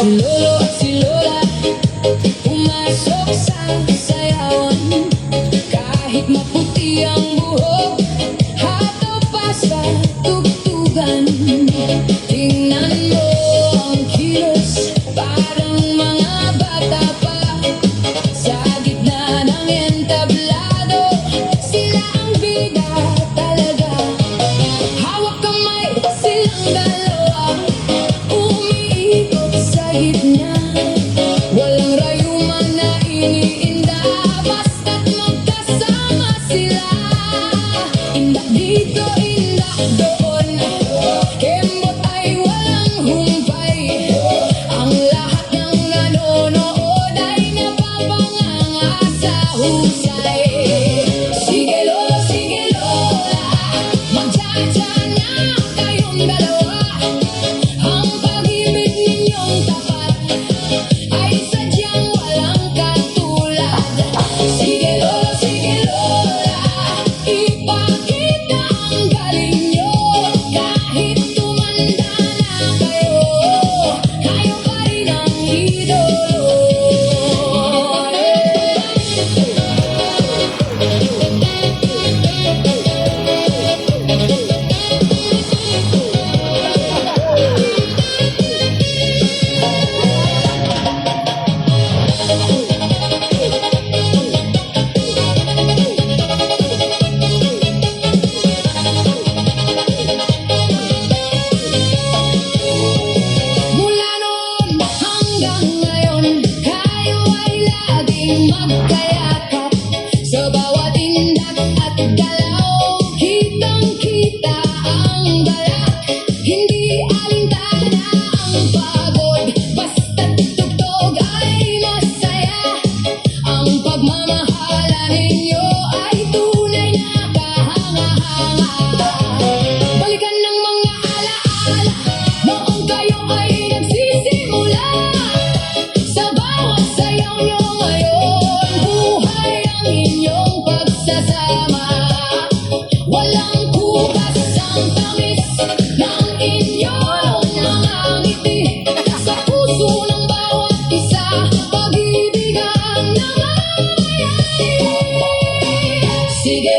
Si Lolo at si Lola pumasok sa sayawan. Kahit maputi ang buhok, hataw pa sa tugtugan. Tingnan mo ang kilos, parang mga bata pa. Sa gitna ng entablado, sila ang bida talaga. Hawak kamay silang dalawa, umiikot sa gitna. Walang rayuman na iniinda, basta't magkasama sila. Indak dito, indak doon, kembot ay walang humpay. Ang lahat ng nanonood ay napapanganga sa husay. Sige Lolo, sige Lola, magtsatsa na kayong dalawa. Ang pag-ibig ninyong tapat ay sadyang walang katulad. Sige Lolo, sige Lola, ipakita ang galing nyo. Kahit tumanda na kayo, kayo pa rin ang idolo. Mula noon hanggang ngayon, kayo ay laging magkayakap. Sa bawat indak at galaw, kitang-kita ang galak. Hindi alintana ang pagod, basta't tugtog ay masaya. Ang pagmamahala ninyo ay tunay na kahanga-hanga. Balikan ng mga alaala noong kayo ay nagsisimula. Sa bawat sayaw nyo ngayon, buhay ang inyong pagsasama. Walang kupas ang tamis ng inyong mga ngiti. Sa puso ng bawat isa, pag-ibig ang nangangamayay. Sige